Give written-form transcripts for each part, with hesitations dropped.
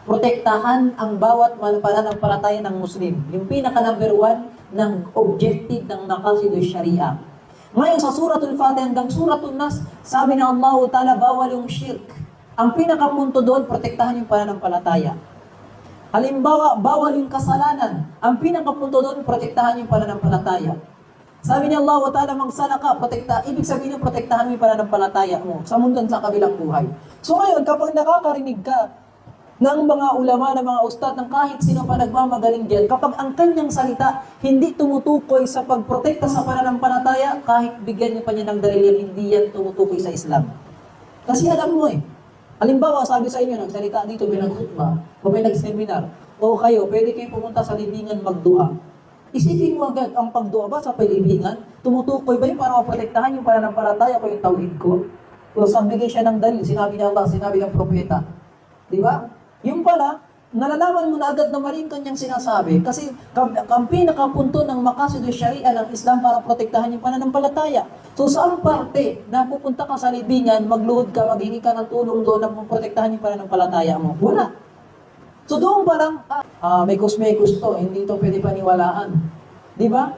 protektahan ang bawat pananampalataya ng Muslim. Yung pinaka-number 1 ng objective ng Maqasid Sharia. Ngayon sa Suratul Fatiha hanggang Suratul Nas, sabi ng Allah Ta'ala, bawal yung shirk. Ang pinakapunto doon, protektahan yung pananampalataya. Halimbawa, bawal yung kasalanan. Ang pinakapunto doon, protektahan yung pananampalataya. Sabi ni Allah Ta'ala, magsala ka, ibig sabihin yung protektahan mo yung pananampalataya mo sa mundo sa kabilang buhay. So ngayon, kapag nakakarinig ka ng mga ulama, ng mga ustad, ng kahit sino pa nagmamagaling diyan, kapag ang kanyang salita hindi tumutukoy sa pagprotekta sa pananampalataya, kahit bigyan niyo pa niya ng dalil, hindi yan tumutukoy sa Islam. Kasi alam mo halimbawa, sabi sa inyo, nagsalita dito, may nag-khutbah, o may nag-seminar, o kayo, pwede kayo pumunta sa libingan magdua. Isipin mo agad, ang pagdua ba sa palibingan? Tumutukoy ba yung para maprotektahan yung pananampalataya ko, yung tawhid ko? O bigay siya ng dalil, sinabi niya Allah, sinabi ng propeta. Di ba? Yung pala, nalalaman mo na agad na mali yung kanyang sinasabi kasi ang pinakapunto ng Maqasid Sharia ng Islam para protektahan yung pananampalataya. So saan parte na pupunta ka sa libingan, magluhod ka, maghingi ka ng tulong doon na protektahan yung pananampalataya mo? Wala. So doon pa lang, may kusmekos to, hindi to pwede paniwalaan. Di ba?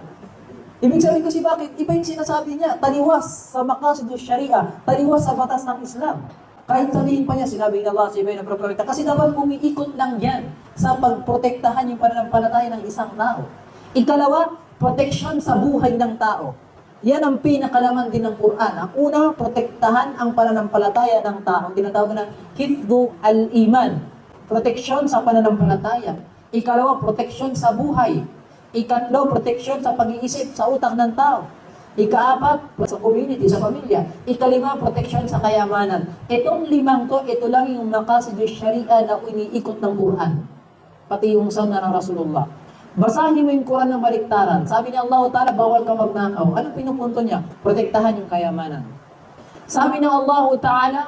Ibig sabihin kasi bakit? Iba yung sinasabi niya, taliwas sa Maqasid Sharia, taliwas sa batas ng Islam. Kahit sabihin pa niya, sinabi ng Allah, si Ibn Propeta, kasi dapat umiikot lang yan sa pagprotektahan yung pananampalataya ng isang tao. Ikalawa, protection sa buhay ng tao. Yan ang pinakalaman din ng Quran. Ang una, protektahan ang pananampalataya ng tao. Tinatawag na hifdhu al-iman. Proteksyon sa pananampalataya. Ikalawa, proteksyon sa buhay. Ikatlo, proteksyon sa pag-iisip, sa utak ng tao. Ikaapat, sa community, sa pamilya. Ikalima, proteksyon sa kayamanan. Itong limang to, ito lang yung Maqasid Sharia na iniikot ng Quran. Pati yung sunna ng Rasulullah. Basahin mo yung Quran ng baliktaran. Sabi niya Allah Ta'ala, bawal ka magnakaw. Anong pinupunto niya? Protektahan yung kayamanan. Sabi ng Allah Ta'ala,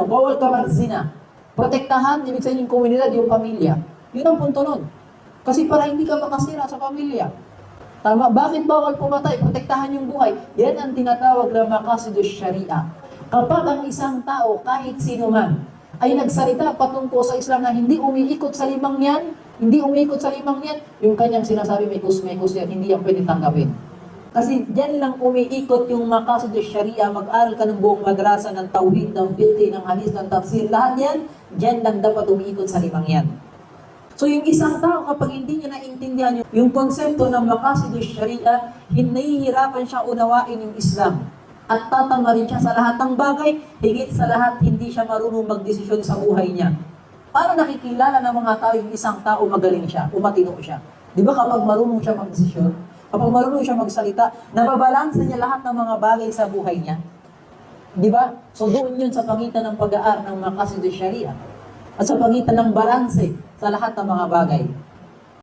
bawal ka magzina. Protektahan, ibig sabihin yung komunidad, yung pamilya. Yun ang punto nun. Kasi para hindi ka makasira sa pamilya. Tama? Bakit bawal pumatay? Protektahan yung buhay. Yan ang tinatawag na Maqasid Sharia. Kapag ang isang tao, kahit sino man, ay nagsalita patungkol sa Islam na hindi umiikot sa limang yan, yung kanyang sinasabi may kusmekos yan, hindi yan pwede tanggapin. Kasi dyan lang umiikot yung Maqasid Sharia, mag-aral ka ng buong madrasa, ng tawhid, ng fiqh, ng hadith, ng tafsir, lahat yan, dyan lang dapat umiikot sa limang yan. So yung isang tao kapag hindi niya naintindihan yung konsepto ng Maqasid Sharia, hinahihirapan siya unawain yung Islam. At tatama rin siya sa lahat ng bagay, higit sa lahat hindi siya marunong magdesisyon sa buhay niya. Paano nakikilala ng mga tao yung isang tao magaling siya, umatino siya? Di ba kapag marunong siya magdesisyon, kapag marunong siya magsalita, nababalansa niya lahat ng mga bagay sa buhay niya? Di ba? So doon yun sa pagitan ng pag-aaral ng Maqasid Sharia. At sa pagitan ng balanse sa lahat ng mga bagay.